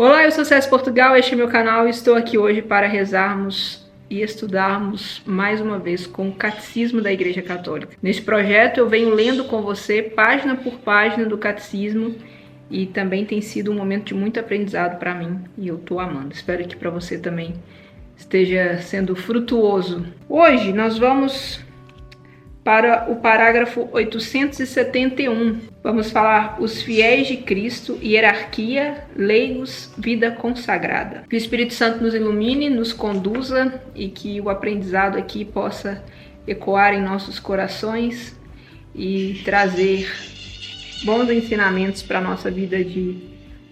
Olá, eu sou César Portugal, este é meu canal e estou aqui hoje para rezarmos e estudarmos mais uma vez com o Catecismo da Igreja Católica. Neste projeto eu venho lendo com você página por página do Catecismo e também tem sido um momento de muito aprendizado para mim e eu estou amando. Espero que para você também esteja sendo frutuoso. Hoje nós vamos para o parágrafo 871. Vamos falar os fiéis de Cristo, hierarquia, leigos, vida consagrada. Que o Espírito Santo nos ilumine, nos conduza e que o aprendizado aqui possa ecoar em nossos corações e trazer bons ensinamentos para a nossa vida de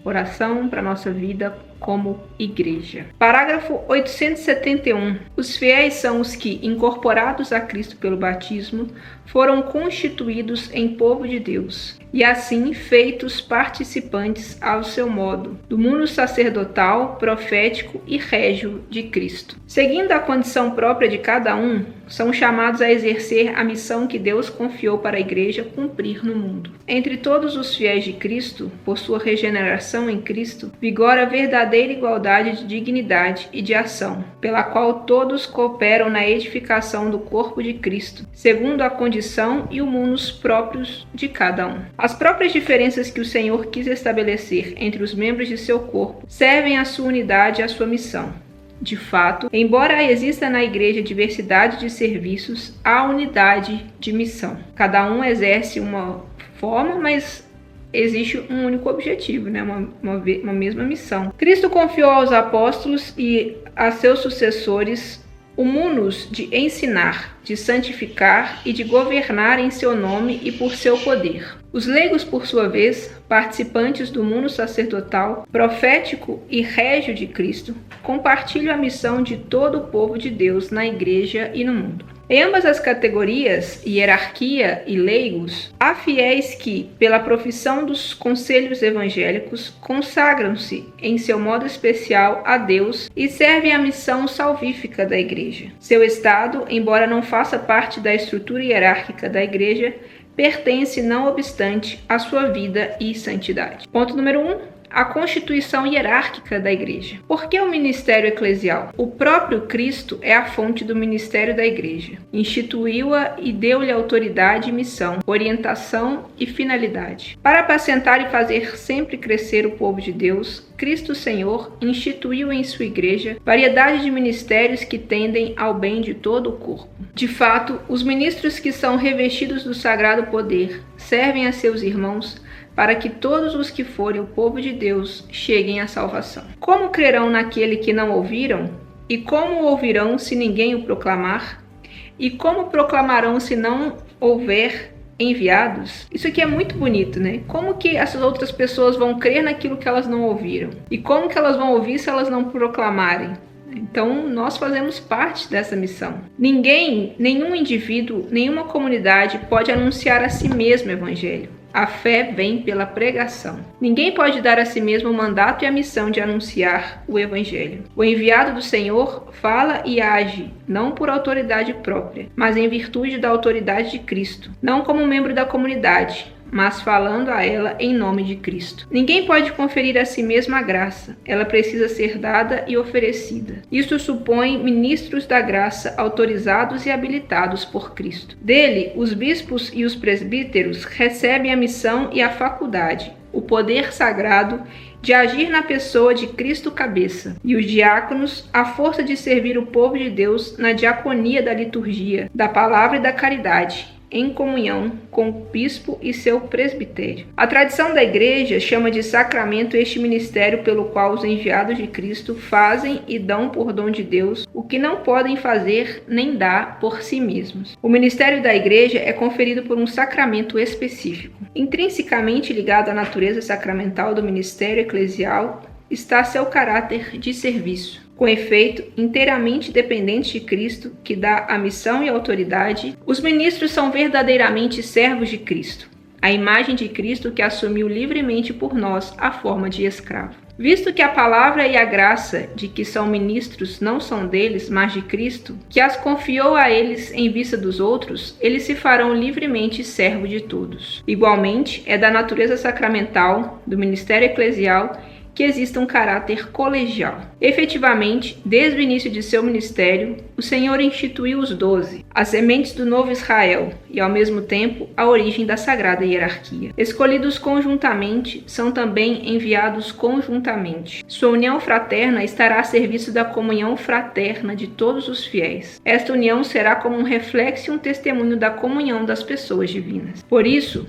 oração, para a nossa vida como igreja. Parágrafo 871. Os fiéis são os que, incorporados a Cristo pelo batismo, foram constituídos em povo de Deus e assim feitos participantes ao seu modo do mundo sacerdotal, profético e régio de Cristo. Seguindo a condição própria de cada um, são chamados a exercer a missão que Deus confiou para a igreja cumprir no mundo. Entre todos os fiéis de Cristo, por sua regeneração em Cristo, vigora a verdadeira igualdade de dignidade e de ação, pela qual todos cooperam na edificação do corpo de Cristo, segundo a condição e o munus próprios de cada um. As próprias diferenças que o Senhor quis estabelecer entre os membros de seu corpo servem à sua unidade e à sua missão. De fato, embora exista na igreja diversidade de serviços, há unidade de missão. Cada um exerce uma forma, mas existe um único objetivo, uma mesma missão. Cristo confiou aos apóstolos e a seus sucessores o munus de ensinar, de santificar e de governar em seu nome e por seu poder. Os leigos, por sua vez, participantes do mundo sacerdotal, profético e régio de Cristo, compartilham a missão de todo o povo de Deus na igreja e no mundo. Em ambas as categorias, hierarquia e leigos, há fiéis que, pela profissão dos conselhos evangélicos, consagram-se em seu modo especial a Deus e servem à missão salvífica da igreja. Seu estado, embora não faça parte da estrutura hierárquica da igreja, pertence, não obstante, à sua vida e santidade. Ponto número 1. A constituição hierárquica da igreja. Por que o ministério eclesial? O próprio Cristo é a fonte do ministério da igreja. Instituiu-a e deu-lhe autoridade e missão, orientação e finalidade. Para apacentar e fazer sempre crescer o povo de Deus, Cristo Senhor instituiu em sua igreja variedade de ministérios que tendem ao bem de todo o corpo. De fato, os ministros que são revestidos do sagrado poder servem a seus irmãos para que todos os que forem o povo de Deus cheguem à salvação. Como crerão naquele que não ouviram? E como ouvirão se ninguém o proclamar? E como proclamarão se não houver enviados? Isso aqui é muito bonito, né? Como que essas outras pessoas vão crer naquilo que elas não ouviram? E como que elas vão ouvir se elas não proclamarem? Então, nós fazemos parte dessa missão. Nenhum indivíduo, nenhuma comunidade pode anunciar a si mesmo o evangelho. A fé vem pela pregação. Ninguém pode dar a si mesmo o mandato e a missão de anunciar o evangelho. O enviado do Senhor fala e age, não por autoridade própria, mas em virtude da autoridade de Cristo, não como membro da comunidade, mas falando a ela em nome de Cristo. Ninguém pode conferir a si mesmo a graça, ela precisa ser dada e oferecida. Isto supõe ministros da graça autorizados e habilitados por Cristo. Dele, os bispos e os presbíteros recebem a missão e a faculdade, o poder sagrado de agir na pessoa de Cristo cabeça, e os diáconos a força de servir o povo de Deus na diaconia da liturgia, da palavra e da caridade, em comunhão com o bispo e seu presbitério. A tradição da igreja chama de sacramento este ministério pelo qual os enviados de Cristo fazem e dão por dom de Deus o que não podem fazer nem dar por si mesmos. O ministério da igreja é conferido por um sacramento específico. Intrinsecamente ligado à natureza sacramental do ministério eclesial está seu caráter de serviço. Com efeito, inteiramente dependentes de Cristo, que dá a missão e a autoridade, os ministros são verdadeiramente servos de Cristo, a imagem de Cristo que assumiu livremente por nós a forma de escravo. Visto que a palavra e a graça de que são ministros não são deles, mas de Cristo, que as confiou a eles em vista dos outros, eles se farão livremente servo de todos. Igualmente, é da natureza sacramental, do ministério eclesial, que exista um caráter colegial. Efetivamente, desde o início de seu ministério, o Senhor instituiu os 12, as sementes do novo Israel, e ao mesmo tempo a origem da sagrada hierarquia. Escolhidos conjuntamente, são também enviados conjuntamente. Sua união fraterna estará a serviço da comunhão fraterna de todos os fiéis. Esta união será como um reflexo e um testemunho da comunhão das pessoas divinas. Por isso,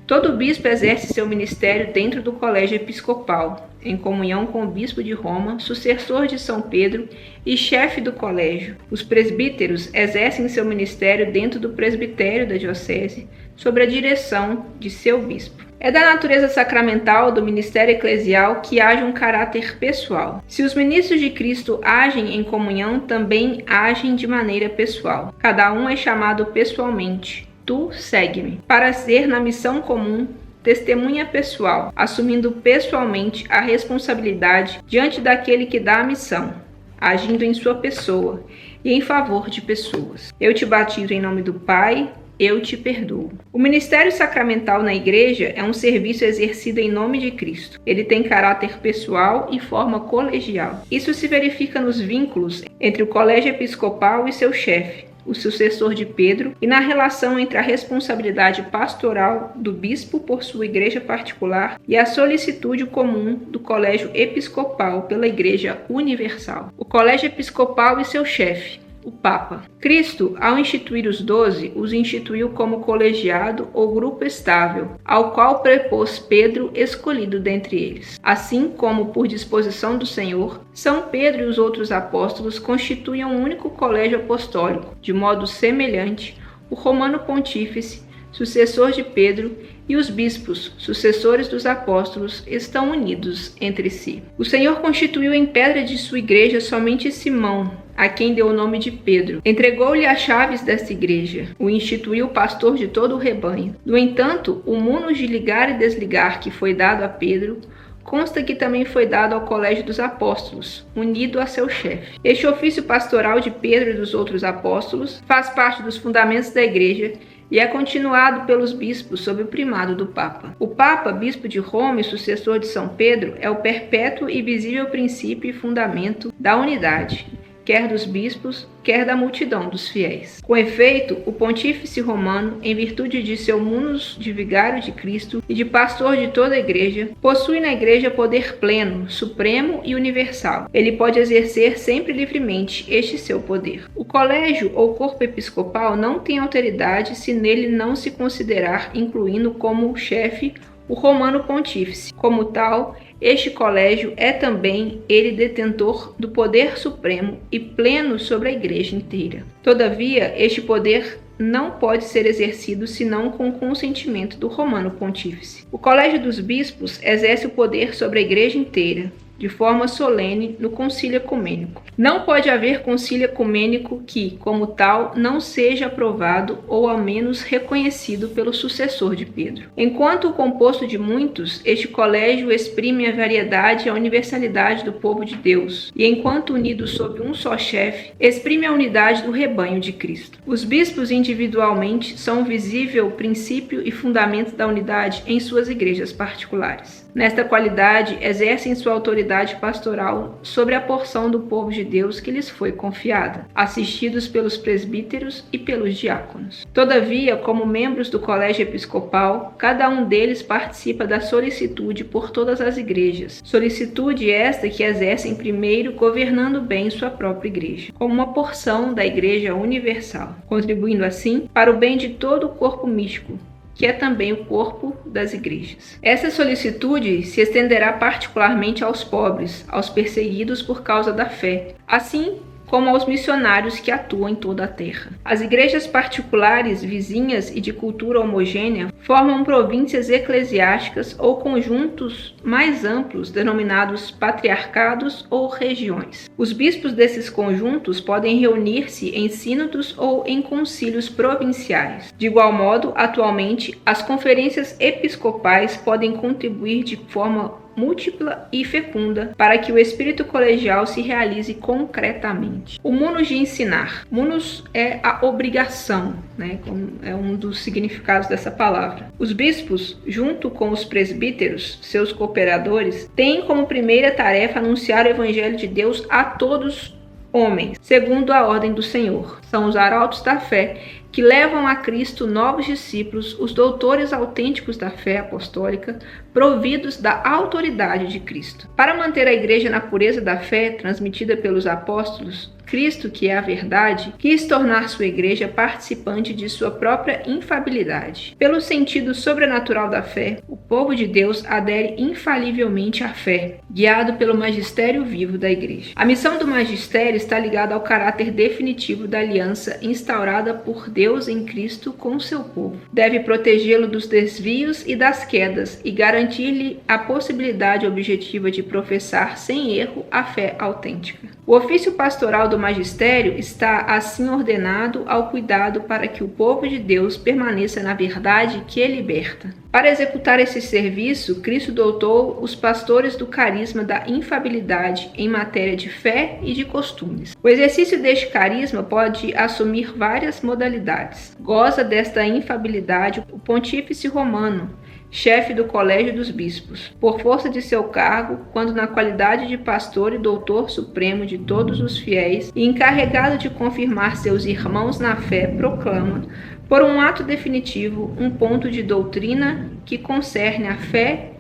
todo bispo exerce seu ministério dentro do colégio episcopal, em comunhão com o bispo de Roma, sucessor de São Pedro e chefe do colégio. Os presbíteros exercem seu ministério dentro do presbitério da diocese, sob a direção de seu bispo. É da natureza sacramental do ministério eclesial que haja um caráter pessoal. Se os ministros de Cristo agem em comunhão, também agem de maneira pessoal. Cada um é chamado pessoalmente. Tu segue-me. Para ser na missão comum, testemunha pessoal, assumindo pessoalmente a responsabilidade diante daquele que dá a missão, agindo em sua pessoa e em favor de pessoas. Eu te batizo em nome do Pai, eu te perdoo. O ministério sacramental na igreja é um serviço exercido em nome de Cristo. Ele tem caráter pessoal e forma colegial. Isso se verifica nos vínculos entre o colégio episcopal e seu chefe, o sucessor de Pedro, e na relação entre a responsabilidade pastoral do bispo por sua igreja particular e a solicitude comum do colégio episcopal pela igreja universal. O colégio episcopal e seu chefe, o Papa. Cristo, ao instituir os 12, os instituiu como colegiado ou grupo estável, ao qual prepôs Pedro escolhido dentre eles. Assim como, por disposição do Senhor, São Pedro e os outros apóstolos constituem um único colégio apostólico. De modo semelhante, o Romano Pontífice, sucessor de Pedro, e os bispos, sucessores dos apóstolos, estão unidos entre si. O Senhor constituiu em pedra de sua igreja somente Simão, a quem deu o nome de Pedro. Entregou-lhe as chaves desta igreja, o instituiu pastor de todo o rebanho. No entanto, o munus de ligar e desligar que foi dado a Pedro, consta que também foi dado ao colégio dos apóstolos, unido a seu chefe. Este ofício pastoral de Pedro e dos outros apóstolos faz parte dos fundamentos da igreja e é continuado pelos bispos sob o primado do Papa. O Papa, bispo de Roma e sucessor de São Pedro, é o perpétuo e visível princípio e fundamento da unidade, quer dos bispos, quer da multidão dos fiéis. Com efeito, o pontífice romano, em virtude de seu munus de vigário de Cristo e de pastor de toda a igreja, possui na igreja poder pleno, supremo e universal. Ele pode exercer sempre livremente este seu poder. O colégio ou corpo episcopal não tem autoridade se nele não se considerar incluindo como chefe o romano pontífice. Como tal, este colégio é também ele detentor do poder supremo e pleno sobre a igreja inteira. Todavia, este poder não pode ser exercido senão com o consentimento do romano pontífice. O colégio dos bispos exerce o poder sobre a igreja inteira, de forma solene, no concílio ecumênico. Não pode haver concílio ecumênico que, como tal, não seja aprovado ou ao menos reconhecido pelo sucessor de Pedro. Enquanto composto de muitos, este colégio exprime a variedade e a universalidade do povo de Deus, e enquanto unido sob um só chefe, exprime a unidade do rebanho de Cristo. Os bispos individualmente são o visível princípio e fundamento da unidade em suas igrejas particulares. Nesta qualidade, exercem sua autoridade pastoral sobre a porção do povo de Deus que lhes foi confiada, assistidos pelos presbíteros e pelos diáconos. Todavia, como membros do colégio episcopal, cada um deles participa da solicitude por todas as igrejas. Solicitude esta que exercem primeiro governando bem sua própria igreja, como uma porção da igreja universal, contribuindo assim para o bem de todo o corpo místico, que é também o corpo das igrejas. Essa solicitude se estenderá particularmente aos pobres, aos perseguidos por causa da fé, assim como aos missionários que atuam em toda a terra. As igrejas particulares, vizinhas e de cultura homogênea formam províncias eclesiásticas ou conjuntos mais amplos, denominados patriarcados ou regiões. Os bispos desses conjuntos podem reunir-se em sínodos ou em concílios provinciais. De igual modo, atualmente, as conferências episcopais podem contribuir de forma múltipla e fecunda para que o espírito colegial se realize concretamente. O munus de ensinar. Munus é a obrigação, né? É um dos significados dessa palavra. Os bispos, junto com os presbíteros, seus cooperadores, têm como primeira tarefa anunciar o evangelho de Deus a todos homens, segundo a ordem do Senhor. São os arautos da fé, que levam a Cristo novos discípulos, os doutores autênticos da fé apostólica, providos da autoridade de Cristo. Para manter a igreja na pureza da fé transmitida pelos apóstolos, Cristo, que é a verdade, quis tornar sua igreja participante de sua própria infalibilidade. Pelo sentido sobrenatural da fé, o povo de Deus adere infalivelmente à fé, guiado pelo magistério vivo da igreja. A missão do magistério está ligada ao caráter definitivo da aliança instaurada por Deus em Cristo com o seu povo. Deve protegê-lo dos desvios e das quedas e garantir-lhe a possibilidade objetiva de professar sem erro a fé autêntica. O ofício pastoral do magistério está assim ordenado ao cuidado para que o povo de Deus permaneça na verdade que é liberta. Para executar esse serviço, Cristo dotou os pastores do carisma da infabilidade em matéria de fé e de costumes. O exercício deste carisma pode assumir várias modalidades. Goza desta infabilidade o pontífice romano, chefe do colégio dos bispos, por força de seu cargo, quando na qualidade de pastor e doutor supremo de todos os fiéis e encarregado de confirmar seus irmãos na fé, proclama, por um ato definitivo, um ponto de doutrina que concerne à fé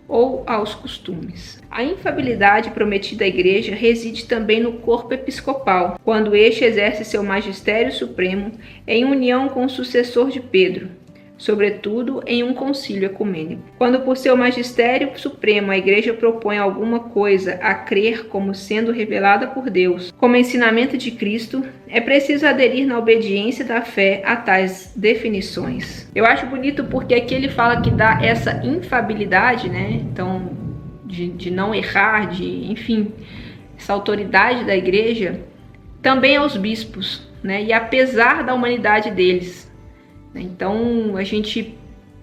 ou aos costumes. A infabilidade prometida à Igreja reside também no corpo episcopal, quando este exerce seu magistério supremo em união com o sucessor de Pedro, sobretudo em um concílio ecumênico. Quando por seu magistério supremo a Igreja propõe alguma coisa a crer como sendo revelada por Deus, como ensinamento de Cristo, é preciso aderir na obediência da fé a tais definições. Eu acho bonito porque aqui ele fala que dá essa infabilidade, né? Então, de não errar, enfim, essa autoridade da Igreja, também aos bispos, né? E apesar da humanidade deles. Então, a gente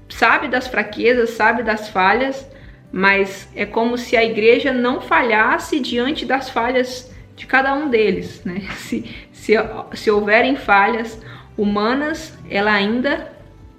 sabe das fraquezas, sabe das falhas, mas é como se a igreja não falhasse diante das falhas de cada um deles, né? Se houverem falhas humanas, ela ainda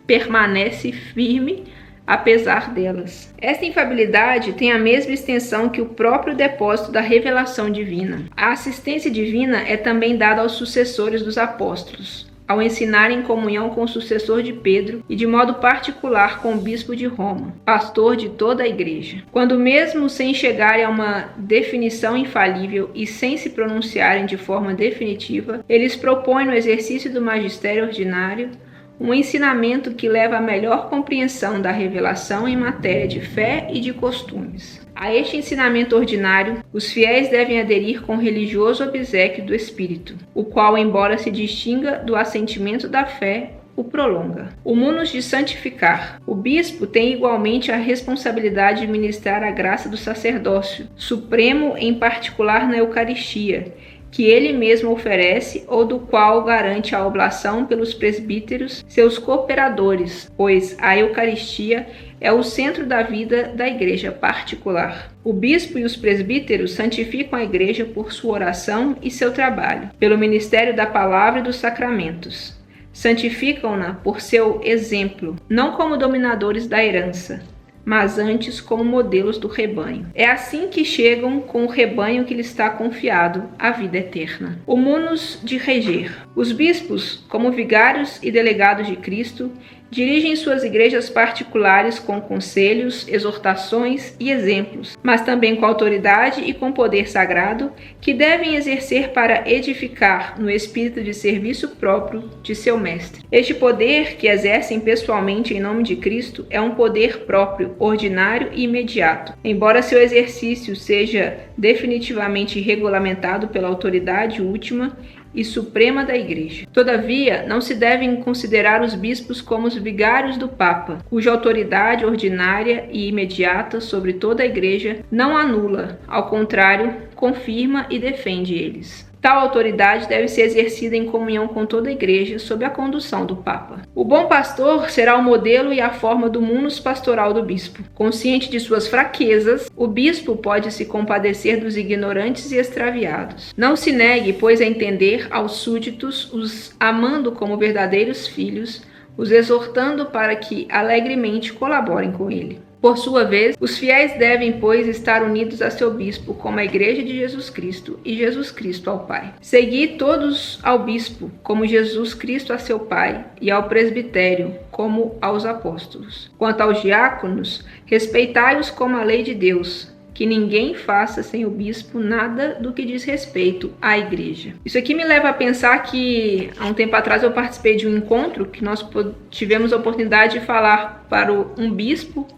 permanece firme apesar delas. Esta infabilidade tem a mesma extensão que o próprio depósito da revelação divina. A assistência divina é também dada aos sucessores dos apóstolos, ao ensinar em comunhão com o sucessor de Pedro e de modo particular com o bispo de Roma, pastor de toda a igreja. Quando mesmo sem chegarem a uma definição infalível e sem se pronunciarem de forma definitiva, eles propõem no exercício do magistério ordinário um ensinamento que leva à melhor compreensão da revelação em matéria de fé e de costumes. A este ensinamento ordinário, os fiéis devem aderir com o religioso obséquio do Espírito, o qual, embora se distinga do assentimento da fé, o prolonga. O munus de santificar. O bispo tem igualmente a responsabilidade de ministrar a graça do sacerdócio, supremo em particular na Eucaristia, que ele mesmo oferece ou do qual garante a oblação pelos presbíteros, seus cooperadores, pois a Eucaristia é o centro da vida da igreja particular. O bispo e os presbíteros santificam a igreja por sua oração e seu trabalho, pelo ministério da palavra e dos sacramentos. Santificam-na por seu exemplo, não como dominadores da herança, mas antes como modelos do rebanho. É assim que chegam com o rebanho que lhes está confiado à vida eterna. O munus de reger. Os bispos, como vigários e delegados de Cristo, dirigem suas igrejas particulares com conselhos, exortações e exemplos, mas também com autoridade e com poder sagrado, que devem exercer para edificar no espírito de serviço próprio de seu mestre. Este poder que exercem pessoalmente em nome de Cristo é um poder próprio, ordinário e imediato, embora seu exercício seja definitivamente regulamentado pela autoridade última e suprema da Igreja. Todavia, não se devem considerar os bispos como os vigários do Papa, cuja autoridade ordinária e imediata sobre toda a Igreja não anula, ao contrário, confirma e defende eles. Tal autoridade deve ser exercida em comunhão com toda a igreja, sob a condução do Papa. O bom pastor será o modelo e a forma do munus pastoral do bispo. Consciente de suas fraquezas, o bispo pode se compadecer dos ignorantes e extraviados. Não se negue, pois, a entender aos súditos, os amando como verdadeiros filhos, os exortando para que alegremente colaborem com ele. Por sua vez, os fiéis devem, pois, estar unidos a seu bispo, como a Igreja de Jesus Cristo e Jesus Cristo ao Pai. Segui todos ao bispo, como Jesus Cristo a seu Pai, e ao presbitério, como aos apóstolos. Quanto aos diáconos, respeitai-os como a lei de Deus, que ninguém faça sem o bispo nada do que diz respeito à igreja. Isso aqui me leva a pensar que, há um tempo atrás, eu participei de um encontro que nós tivemos a oportunidade de falar para um bispo,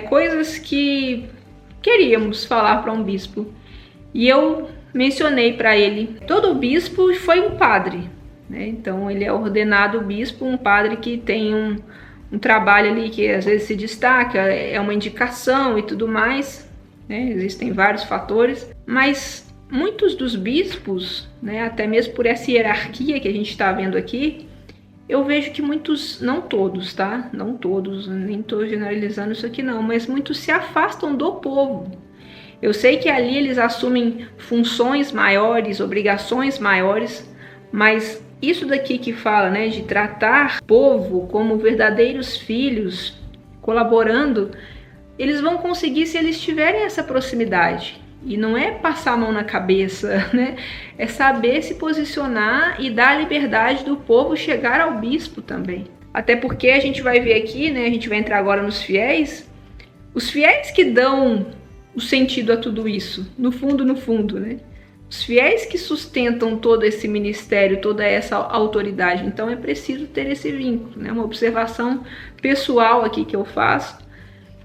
coisas que queríamos falar para um bispo. E eu mencionei para ele, todo bispo foi um padre, então ele é ordenado bispo, um padre que tem um trabalho ali que às vezes se destaca, é uma indicação e tudo mais, existem vários fatores, mas muitos dos bispos, até mesmo por essa hierarquia que a gente está vendo aqui, eu vejo que muitos, não todos, tá? Não todos, nem estou generalizando isso aqui não, mas muitos se afastam do povo. Eu sei que ali eles assumem funções maiores, obrigações maiores, mas isso daqui que fala, de tratar o povo como verdadeiros filhos, colaborando, eles vão conseguir se eles tiverem essa proximidade. E não é passar a mão na cabeça, É saber se posicionar e dar a liberdade do povo chegar ao bispo também. Até porque a gente vai ver aqui, a gente vai entrar agora nos fiéis, os fiéis que dão o sentido a tudo isso, no fundo, Os fiéis que sustentam todo esse ministério, toda essa autoridade. Então é preciso ter esse vínculo, Uma observação pessoal aqui que eu faço.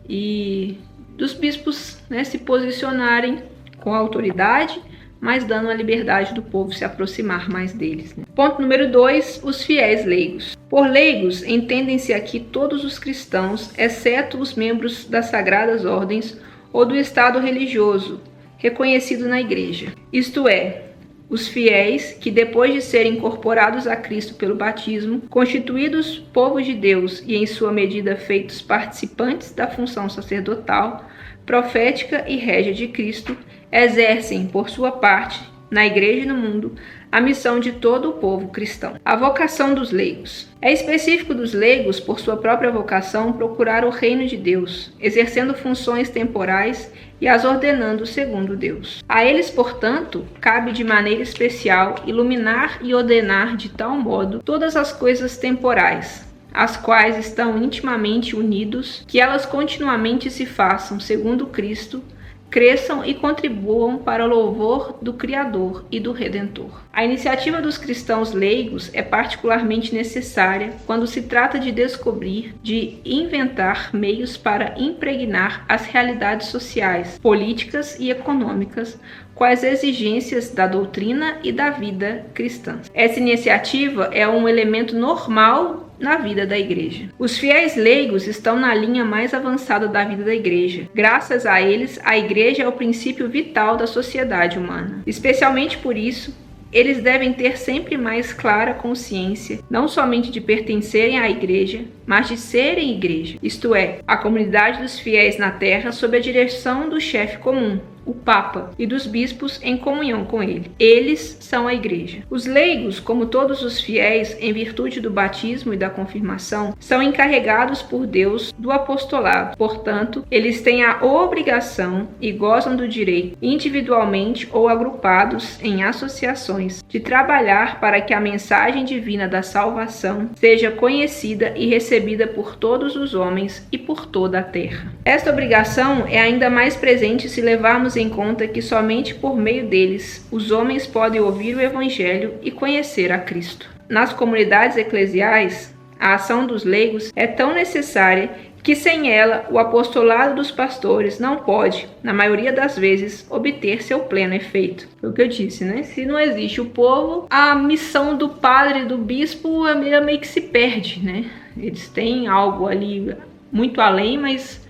E dos bispos se posicionarem com autoridade, mas dando a liberdade do povo se aproximar mais deles. Ponto número 2, os fiéis leigos. Por leigos, entendem-se aqui todos os cristãos, exceto os membros das sagradas ordens ou do estado religioso, reconhecido na igreja. Isto é, os fiéis que, depois de serem incorporados a Cristo pelo batismo, constituídos povo de Deus e, em sua medida, feitos participantes da função sacerdotal, profética e régia de Cristo, exercem, por sua parte, na igreja e no mundo, a missão de todo o povo cristão. A vocação dos leigos. É específico dos leigos, por sua própria vocação, procurar o reino de Deus, exercendo funções temporais e as ordenando segundo Deus. A eles, portanto, cabe de maneira especial iluminar e ordenar de tal modo todas as coisas temporais, as quais estão intimamente unidos, que elas continuamente se façam segundo Cristo, cresçam e contribuam para o louvor do Criador e do Redentor. A iniciativa dos cristãos leigos é particularmente necessária quando se trata de descobrir, de inventar meios para impregnar as realidades sociais, políticas e econômicas com as exigências da doutrina e da vida cristã. Essa iniciativa é um elemento normal na vida da igreja. Os fiéis leigos estão na linha mais avançada da vida da igreja. Graças a eles, a igreja é o princípio vital da sociedade humana. Especialmente por isso, eles devem ter sempre mais clara consciência, não somente de pertencerem à igreja, mas de serem igreja, isto é, a comunidade dos fiéis na terra sob a direção do chefe comum, o Papa, e dos bispos em comunhão com ele. Eles são a igreja. Os leigos, como todos os fiéis, em virtude do batismo e da confirmação, são encarregados por Deus do apostolado. Portanto, eles têm a obrigação e gozam do direito, individualmente ou agrupados em associações, de trabalhar para que a mensagem divina da salvação seja conhecida e recebida por todos os homens e por toda a terra. Esta obrigação é ainda mais presente se levarmos em conta que somente por meio deles os homens podem ouvir o Evangelho e conhecer a Cristo. Nas comunidades eclesiais, a ação dos leigos é tão necessária que sem ela o apostolado dos pastores não pode, na maioria das vezes, obter seu pleno efeito. Foi o que eu disse, Se não existe o povo, a missão do padre, do bispo, meio que se perde, Eles têm algo ali muito além, mas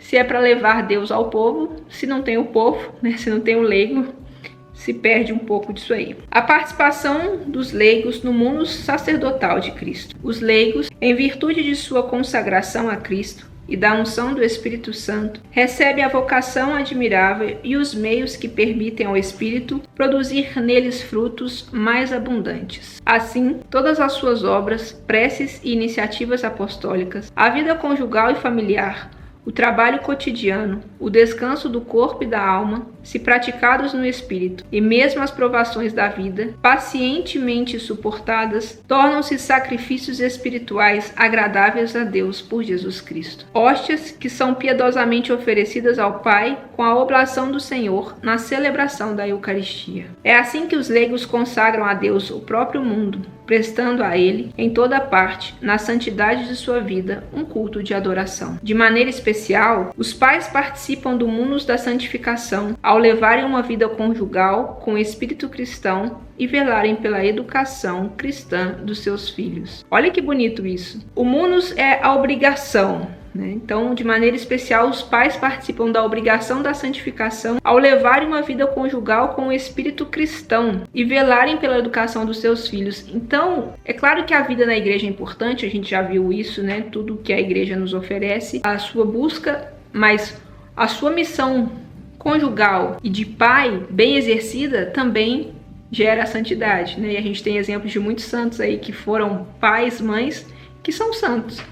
se é para levar Deus ao povo, se não tem o povo, se não tem o leigo, se perde um pouco disso aí. A participação dos leigos no mundo sacerdotal de Cristo. Os leigos, em virtude de sua consagração a Cristo e da unção do Espírito Santo, recebem a vocação admirável e os meios que permitem ao Espírito produzir neles frutos mais abundantes. Assim, todas as suas obras, preces e iniciativas apostólicas, a vida conjugal e familiar, o trabalho cotidiano, o descanso do corpo e da alma, se praticados no espírito, e mesmo as provações da vida, pacientemente suportadas, tornam-se sacrifícios espirituais agradáveis a Deus por Jesus Cristo. Hóstias que são piedosamente oferecidas ao Pai com a oblação do Senhor na celebração da Eucaristia. É assim que os leigos consagram a Deus o próprio mundo, prestando a Ele, em toda parte, na santidade de sua vida, um culto de adoração. De maneira especial, os pais participam do munus da santificação, ao levarem uma vida conjugal com espírito cristão e velarem pela educação cristã dos seus filhos. Olha que bonito isso. O munus é a obrigação, né? Então, de maneira especial, os pais participam da obrigação da santificação ao levarem uma vida conjugal com o espírito cristão e velarem pela educação dos seus filhos. Então, é claro que a vida na igreja é importante, a gente já viu isso, né? Tudo que a igreja nos oferece, a sua busca, mas a sua missão conjugal e de pai bem exercida também gera a santidade, né? E a gente tem exemplos de muitos santos aí que foram pais, mães, que são santos.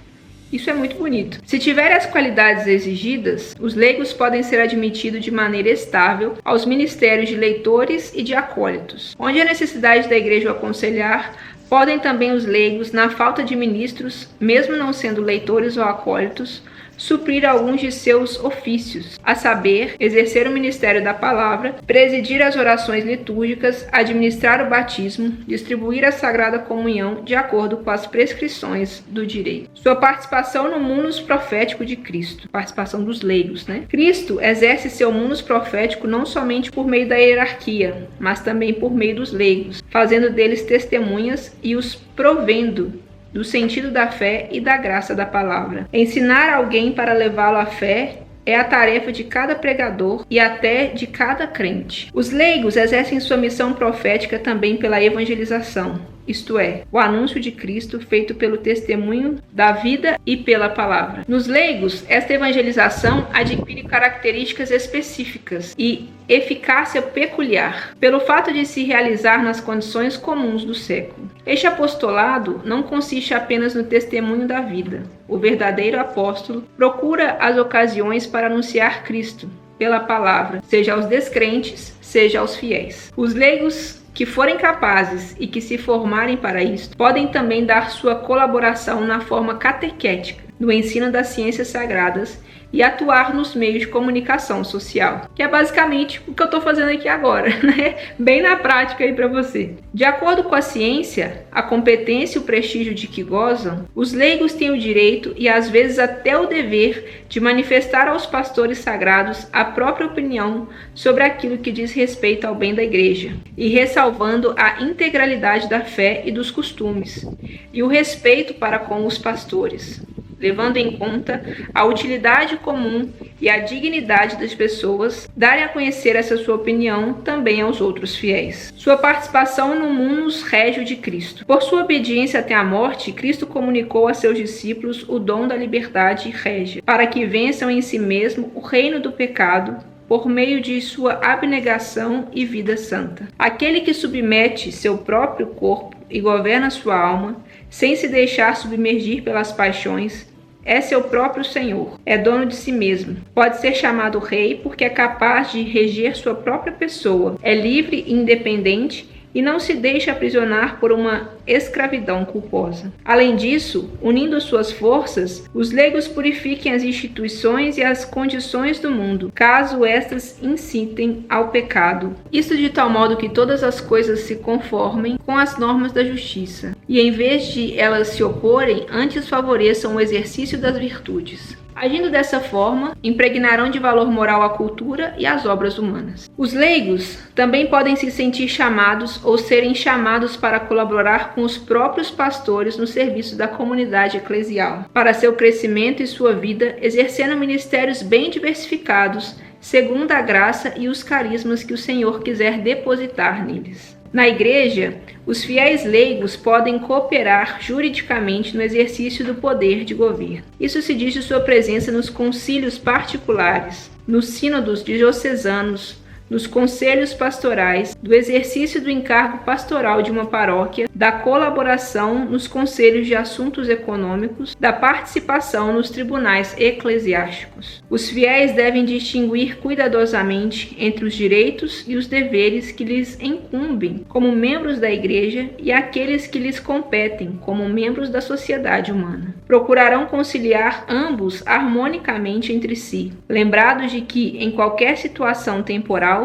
Isso é muito bonito. Se tiver as qualidades exigidas, os leigos podem ser admitidos de maneira estável aos ministérios de leitores e de acólitos. Onde a necessidade da igreja o aconselhar, podem também os leigos, na falta de ministros, mesmo não sendo leitores ou acólitos, suprir alguns de seus ofícios, a saber, exercer o ministério da palavra, presidir as orações litúrgicas, administrar o batismo, distribuir a Sagrada Comunhão de acordo com as prescrições do direito. Sua participação no munus profético de Cristo, participação dos leigos, né? Cristo exerce seu munus profético não somente por meio da hierarquia, mas também por meio dos leigos, fazendo deles testemunhas e os provendo do sentido da fé e da graça da palavra. Ensinar alguém para levá-lo à fé é a tarefa de cada pregador e até de cada crente. Os leigos exercem sua missão profética também pela evangelização, isto é, o anúncio de Cristo feito pelo testemunho da vida e pela palavra. Nos leigos, esta evangelização adquire características específicas e eficácia peculiar, pelo fato de se realizar nas condições comuns do século. Este apostolado não consiste apenas no testemunho da vida. O verdadeiro apóstolo procura as ocasiões para anunciar Cristo pela palavra, seja aos descrentes, seja aos fiéis. Os leigos que forem capazes e que se formarem para isto, podem também dar sua colaboração na forma catequética, no ensino das ciências sagradas e atuar nos meios de comunicação social, que é basicamente o que eu estou fazendo aqui agora, né? Bem na prática aí para você. De acordo com a ciência, a competência e o prestígio de que gozam, os leigos têm o direito e às vezes até o dever de manifestar aos pastores sagrados a própria opinião sobre aquilo que diz respeito ao bem da igreja, e ressalvando a integralidade da fé e dos costumes, e o respeito para com os pastores, levando em conta a utilidade comum e a dignidade das pessoas, darem a conhecer essa sua opinião também aos outros fiéis. Sua participação no munus régio de Cristo. Por sua obediência até a morte, Cristo comunicou a seus discípulos o dom da liberdade régia, para que vençam em si mesmo o reino do pecado, por meio de sua abnegação e vida santa. Aquele que submete seu próprio corpo e governa sua alma, sem se deixar submergir pelas paixões, é seu próprio Senhor, é dono de si mesmo. Pode ser chamado rei porque é capaz de reger sua própria pessoa, é livre e independente e não se deixa aprisionar por uma escravidão culposa. Além disso, unindo suas forças, os leigos purifiquem as instituições e as condições do mundo, caso estas incitem ao pecado. Isto de tal modo que todas as coisas se conformem com as normas da justiça, e em vez de elas se oporem, antes favoreçam o exercício das virtudes. Agindo dessa forma, impregnarão de valor moral a cultura e as obras humanas. Os leigos também podem se sentir chamados ou serem chamados para colaborar com os próprios pastores no serviço da comunidade eclesial, para seu crescimento e sua vida, exercendo ministérios bem diversificados, segundo a graça e os carismas que o Senhor quiser depositar neles. Na Igreja, os fiéis leigos podem cooperar juridicamente no exercício do poder de governo. Isso se diz de sua presença nos concílios particulares, nos sínodos diocesanos, nos conselhos pastorais, do exercício do encargo pastoral de uma paróquia, da colaboração nos conselhos de assuntos econômicos, da participação nos tribunais eclesiásticos. Os fiéis devem distinguir cuidadosamente entre os direitos e os deveres que lhes incumbem como membros da Igreja e aqueles que lhes competem como membros da sociedade humana. Procurarão conciliar ambos harmonicamente entre si, lembrados de que, em qualquer situação temporal,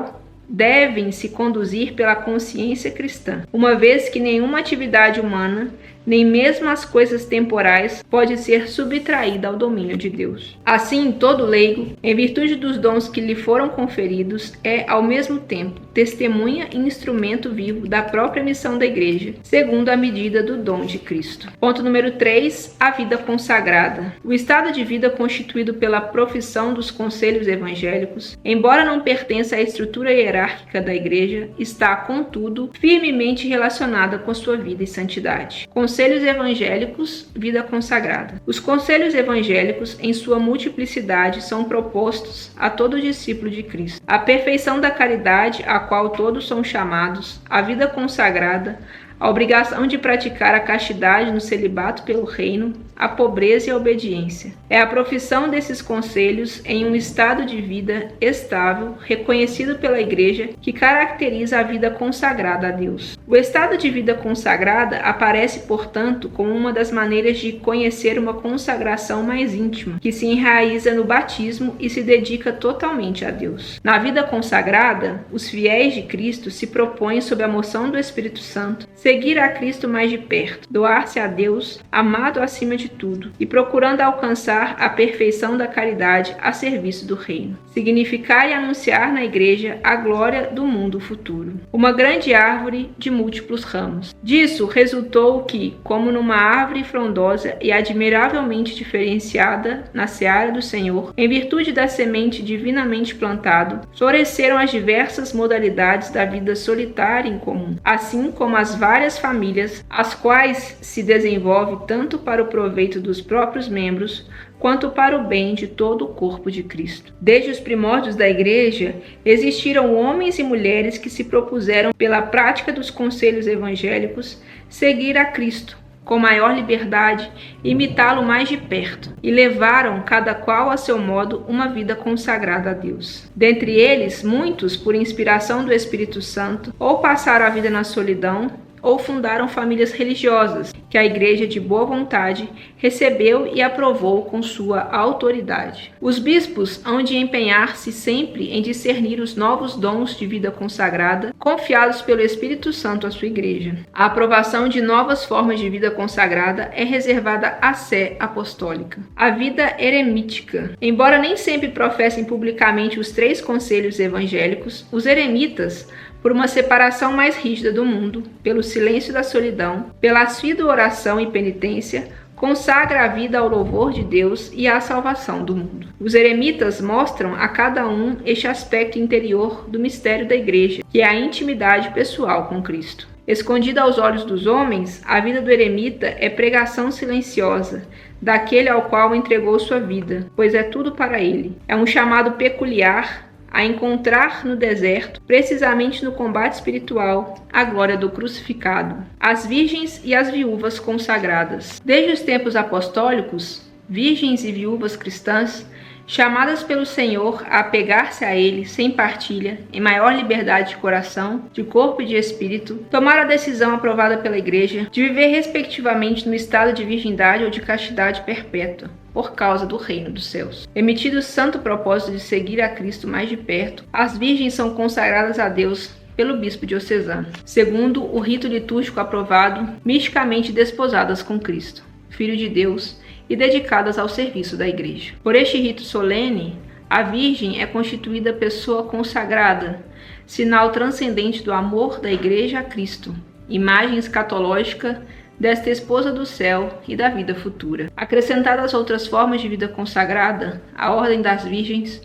devem se conduzir pela consciência cristã, uma vez que nenhuma atividade humana, nem mesmo as coisas temporais, pode ser subtraída ao domínio de Deus. Assim, todo leigo, em virtude dos dons que lhe foram conferidos, é, ao mesmo tempo, testemunha e instrumento vivo da própria missão da Igreja, segundo a medida do dom de Cristo. Ponto número 3. A vida consagrada. O estado de vida constituído pela profissão dos conselhos evangélicos, embora não pertença à estrutura hierárquica da Igreja, está, contudo, firmemente relacionada com sua vida e santidade. Conselhos evangélicos, vida consagrada. Os conselhos evangélicos, em sua multiplicidade, são propostos a todo discípulo de Cristo. A perfeição da caridade, a qual todos são chamados, a vida consagrada, a obrigação de praticar a castidade no celibato pelo reino, a pobreza e a obediência. É a profissão desses conselhos em um estado de vida estável, reconhecido pela Igreja, que caracteriza a vida consagrada a Deus. O estado de vida consagrada aparece, portanto, como uma das maneiras de conhecer uma consagração mais íntima, que se enraiza no batismo e se dedica totalmente a Deus. Na vida consagrada, os fiéis de Cristo se propõem, sob a moção do Espírito Santo, seguir a Cristo mais de perto, doar-se a Deus, amado acima de tudo, e procurando alcançar a perfeição da caridade a serviço do reino. Significar e anunciar na Igreja a glória do mundo futuro. Uma grande árvore de múltiplos ramos. Disso resultou que, como numa árvore frondosa e admiravelmente diferenciada na seara do Senhor, em virtude da semente divinamente plantado, floresceram as diversas modalidades da vida solitária em comum, assim como as várias famílias, as quais se desenvolve tanto para o proveito dos próprios membros, quanto para o bem de todo o corpo de Cristo. Desde os primórdios da Igreja, existiram homens e mulheres que se propuseram, pela prática dos conselhos evangélicos, seguir a Cristo com maior liberdade, imitá-lo mais de perto, e levaram, cada qual a seu modo, uma vida consagrada a Deus. Dentre eles, muitos, por inspiração do Espírito Santo, ou passaram a vida na solidão, ou fundaram famílias religiosas, que a Igreja de boa vontade recebeu e aprovou com sua autoridade. Os bispos hão de empenhar-se sempre em discernir os novos dons de vida consagrada, confiados pelo Espírito Santo à sua Igreja. A aprovação de novas formas de vida consagrada é reservada à sé apostólica. A vida eremítica. Embora nem sempre professem publicamente os 3 conselhos evangélicos, os eremitas, por uma separação mais rígida do mundo, pelo silêncio da solidão, pela assídua oração e penitência, consagra a vida ao louvor de Deus e à salvação do mundo. Os eremitas mostram a cada um este aspecto interior do mistério da Igreja, que é a intimidade pessoal com Cristo. Escondida aos olhos dos homens, a vida do eremita é pregação silenciosa daquele ao qual entregou sua vida, pois é tudo para ele. É um chamado peculiar a encontrar no deserto, precisamente no combate espiritual, a glória do crucificado, as virgens e as viúvas consagradas. Desde os tempos apostólicos, virgens e viúvas cristãs, chamadas pelo Senhor a apegar-se a Ele sem partilha, em maior liberdade de coração, de corpo e de espírito, tomaram a decisão aprovada pela Igreja de viver respectivamente no estado de virgindade ou de castidade perpétua, por causa do reino dos céus. Emitido o santo propósito de seguir a Cristo mais de perto, as virgens são consagradas a Deus pelo bispo diocesano, segundo o rito litúrgico aprovado, misticamente desposadas com Cristo, Filho de Deus, e dedicadas ao serviço da Igreja. Por este rito solene, a Virgem é constituída pessoa consagrada, sinal transcendente do amor da Igreja a Cristo, imagem escatológica desta esposa do céu e da vida futura. Acrescentadas outras formas de vida consagrada, a ordem das virgens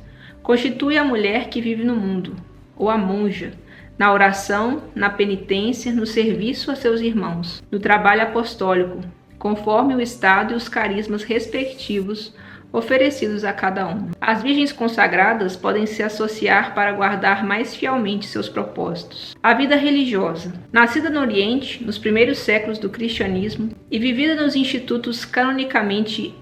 Constitui a mulher que vive no mundo, ou a monja, na oração, na penitência, no serviço a seus irmãos, no trabalho apostólico, conforme o estado e os carismas respectivos oferecidos a cada um. As virgens consagradas podem se associar para guardar mais fielmente seus propósitos. A vida religiosa. Nascida no Oriente, nos primeiros séculos do cristianismo, e vivida nos institutos canonicamente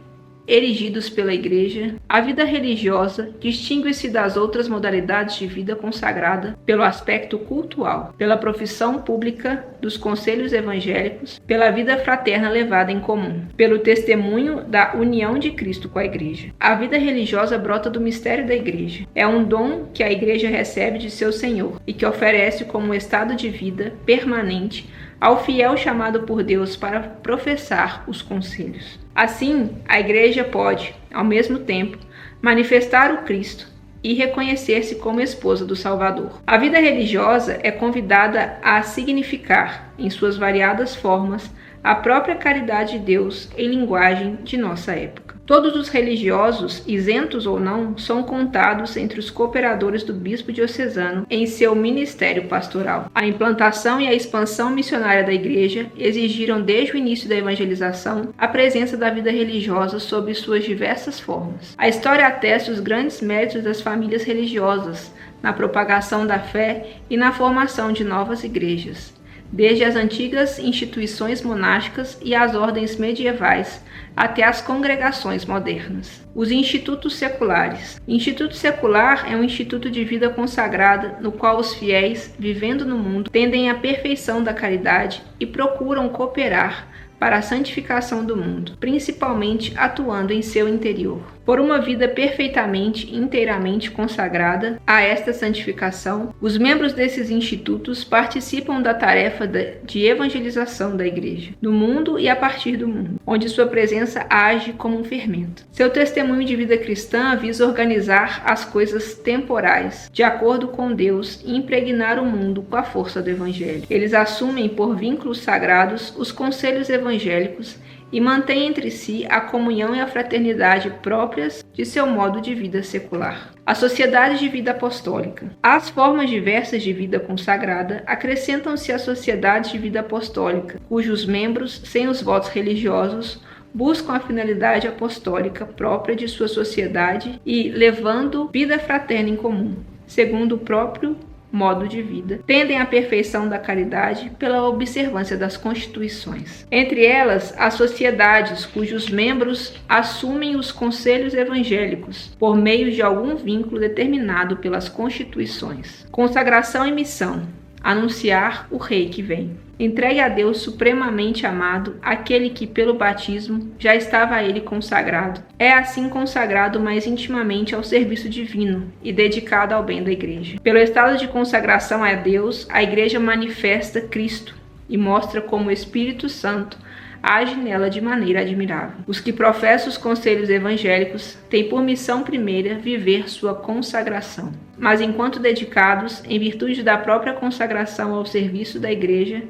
erigidos pela Igreja, a vida religiosa distingue-se das outras modalidades de vida consagrada pelo aspecto cultual, pela profissão pública dos conselhos evangélicos, pela vida fraterna levada em comum, pelo testemunho da união de Cristo com a Igreja. A vida religiosa brota do mistério da Igreja. É um dom que a Igreja recebe de seu Senhor e que oferece como um estado de vida permanente ao fiel chamado por Deus para professar os conselhos. Assim, a Igreja pode, ao mesmo tempo, manifestar o Cristo e reconhecer-se como esposa do Salvador. A vida religiosa é convidada a significar, em suas variadas formas, a própria caridade de Deus em linguagem de nossa época. Todos os religiosos, isentos ou não, são contados entre os cooperadores do bispo diocesano em seu ministério pastoral. A implantação e a expansão missionária da Igreja exigiram desde o início da evangelização a presença da vida religiosa sob suas diversas formas. A história atesta os grandes méritos das famílias religiosas na propagação da fé e na formação de novas igrejas, desde as antigas instituições monásticas e as ordens medievais até as congregações modernas. Os institutos seculares. Instituto secular é um instituto de vida consagrada no qual os fiéis, vivendo no mundo, tendem à perfeição da caridade e procuram cooperar para a santificação do mundo, principalmente atuando em seu interior. Por uma vida perfeitamente e inteiramente consagrada a esta santificação, os membros desses institutos participam da tarefa de evangelização da Igreja, no mundo e a partir do mundo, onde sua presença age como um fermento. Seu testemunho de vida cristã visa organizar as coisas temporais, de acordo com Deus, e impregnar o mundo com a força do Evangelho. Eles assumem por vínculos sagrados os conselhos evangélicos e mantém entre si a comunhão e a fraternidade próprias de seu modo de vida secular. A sociedade de vida apostólica. Às formas diversas de vida consagrada, acrescentam-se as sociedades de vida apostólica, cujos membros, sem os votos religiosos, buscam a finalidade apostólica própria de sua sociedade e, levando vida fraterna em comum, segundo o próprio modo de vida, tendem à perfeição da caridade pela observância das constituições. Entre elas, as sociedades cujos membros assumem os conselhos evangélicos por meio de algum vínculo determinado pelas constituições. Consagração e missão. Anunciar o Rei que vem. Entregue a Deus supremamente amado aquele que, pelo batismo, já estava a ele consagrado. É assim consagrado mais intimamente ao serviço divino e dedicado ao bem da Igreja. Pelo estado de consagração a Deus, a Igreja manifesta Cristo e mostra como o Espírito Santo age nela de maneira admirável. Os que professam os conselhos evangélicos têm por missão primeira viver sua consagração. Mas enquanto dedicados, em virtude da própria consagração ao serviço da Igreja,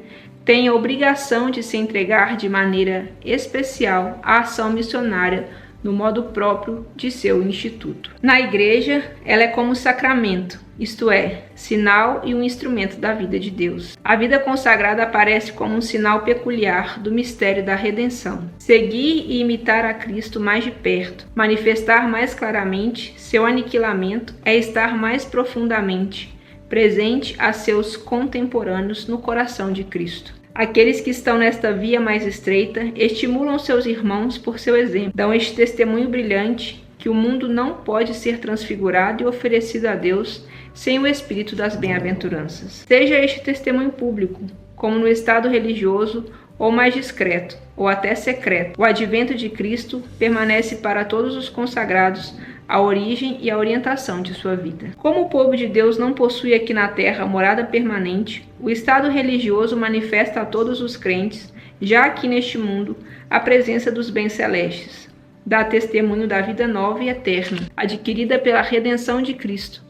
têm a obrigação de se entregar de maneira especial à ação missionária no modo próprio de seu instituto. Na Igreja, ela é como sacramento, isto é, sinal e um instrumento da vida de Deus. A vida consagrada aparece como um sinal peculiar do mistério da redenção. Seguir e imitar a Cristo mais de perto, manifestar mais claramente seu aniquilamento, é estar mais profundamente presente a seus contemporâneos no coração de Cristo. Aqueles que estão nesta via mais estreita estimulam seus irmãos por seu exemplo, dão este testemunho brilhante que o mundo não pode ser transfigurado e oferecido a Deus sem o espírito das bem-aventuranças. Seja este testemunho público, como no estado religioso, ou mais discreto, ou até secreto. O advento de Cristo permanece para todos os consagrados a origem e a orientação de sua vida. Como o povo de Deus não possui aqui na terra morada permanente, o estado religioso manifesta a todos os crentes, já aqui neste mundo, a presença dos bens celestes. Dá testemunho da vida nova e eterna, adquirida pela redenção de Cristo,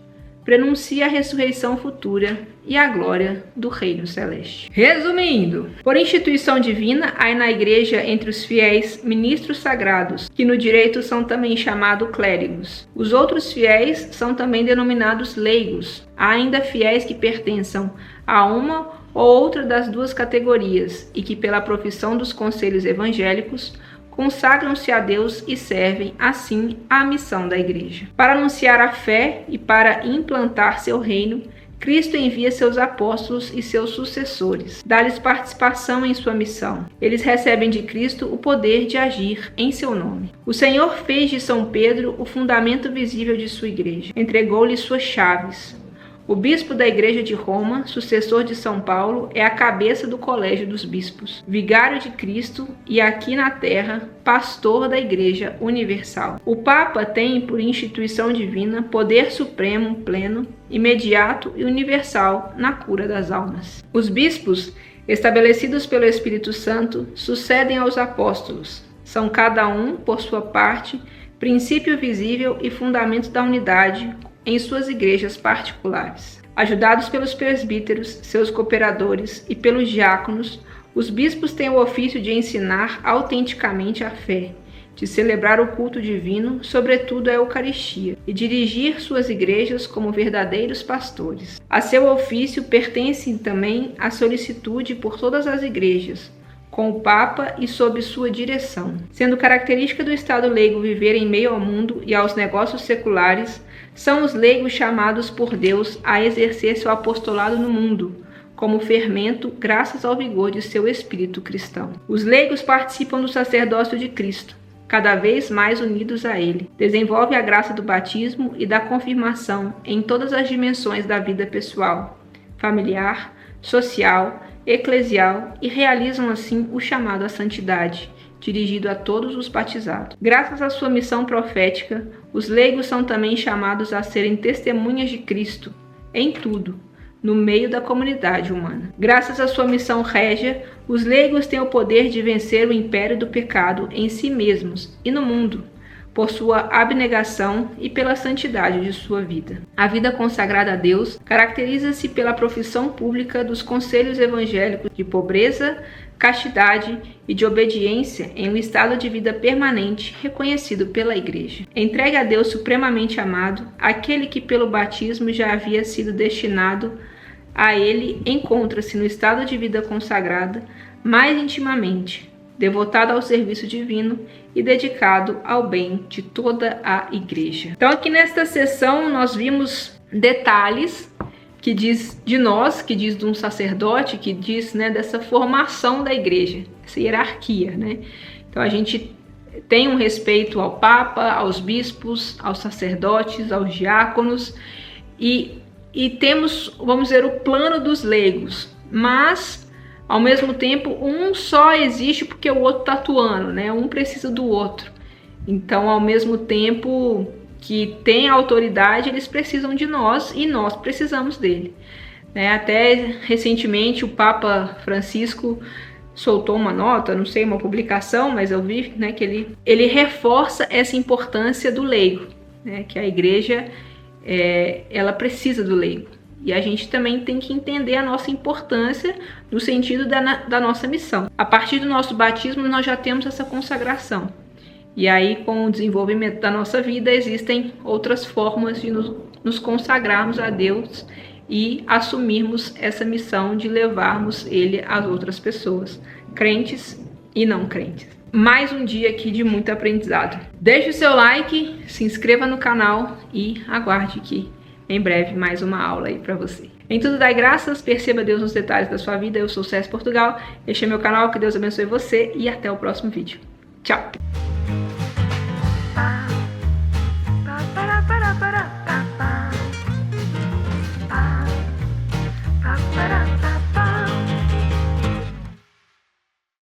prenuncia a ressurreição futura e a glória do reino celeste. Resumindo, por instituição divina, há na igreja entre os fiéis ministros sagrados, que no direito são também chamados clérigos. Os outros fiéis são também denominados leigos. Há ainda fiéis que pertençam a uma ou outra das duas categorias e que, pela profissão dos conselhos evangélicos, consagram-se a Deus e servem, assim, à missão da igreja. Para anunciar a fé e para implantar seu reino, Cristo envia seus apóstolos e seus sucessores, dá-lhes participação em sua missão. Eles recebem de Cristo o poder de agir em seu nome. O Senhor fez de São Pedro o fundamento visível de sua igreja. Entregou-lhe suas chaves. O bispo da Igreja de Roma, sucessor de São Paulo, é a cabeça do colégio dos bispos, vigário de Cristo e, aqui na terra, pastor da Igreja Universal. O Papa tem, por instituição divina, poder supremo, pleno, imediato e universal na cura das almas. Os bispos, estabelecidos pelo Espírito Santo, sucedem aos apóstolos. São cada um, por sua parte, princípio visível e fundamento da unidade em suas igrejas particulares. Ajudados pelos presbíteros, seus cooperadores e pelos diáconos, os bispos têm o ofício de ensinar autenticamente a fé, de celebrar o culto divino, sobretudo a Eucaristia, e dirigir suas igrejas como verdadeiros pastores. A seu ofício pertence também a solicitude por todas as igrejas, com o Papa e sob sua direção. Sendo característica do Estado leigo viver em meio ao mundo e aos negócios seculares, são os leigos chamados por Deus a exercer seu apostolado no mundo, como fermento, graças ao vigor de seu espírito cristão. Os leigos participam do sacerdócio de Cristo, cada vez mais unidos a Ele. Desenvolvem a graça do batismo e da confirmação em todas as dimensões da vida pessoal, familiar, social, eclesial e realizam assim o chamado à santidade, dirigido a todos os batizados. Graças à sua missão profética, os leigos são também chamados a serem testemunhas de Cristo em tudo, no meio da comunidade humana. Graças à sua missão régia, os leigos têm o poder de vencer o império do pecado em si mesmos e no mundo, por sua abnegação e pela santidade de sua vida. A vida consagrada a Deus caracteriza-se pela profissão pública dos conselhos evangélicos de pobreza, castidade e de obediência em um estado de vida permanente reconhecido pela Igreja. Entregue a Deus supremamente amado, aquele que pelo batismo já havia sido destinado a Ele encontra-se no estado de vida consagrada mais intimamente, devotado ao serviço divino e dedicado ao bem de toda a Igreja. Então aqui nesta sessão nós vimos detalhes que diz de nós, que diz de um sacerdote, que diz, né, dessa formação da igreja, essa hierarquia, né? Então a gente tem um respeito ao Papa, aos bispos, aos sacerdotes, aos diáconos e temos, vamos dizer, o plano dos leigos, mas ao mesmo tempo um só existe porque o outro está atuando, né? Um precisa do outro. Então, ao mesmo tempo que tem autoridade, eles precisam de nós e nós precisamos dele. Até recentemente o Papa Francisco soltou uma nota, não sei, uma publicação, mas eu vi, né, que ele reforça essa importância do leigo, né, que a igreja ela precisa do leigo. E a gente também tem que entender a nossa importância no sentido da nossa missão. A partir do nosso batismo nós já temos essa consagração. E aí, com o desenvolvimento da nossa vida, existem outras formas de nos consagrarmos a Deus e assumirmos essa missão de levarmos Ele às outras pessoas, crentes e não crentes. Mais um dia aqui de muito aprendizado. Deixe o seu like, se inscreva no canal e aguarde que em breve mais uma aula aí para você. Em tudo dai graças, perceba Deus nos detalhes da sua vida. Eu sou César Portugal, este é meu canal, que Deus abençoe você e até o próximo vídeo. Tchau!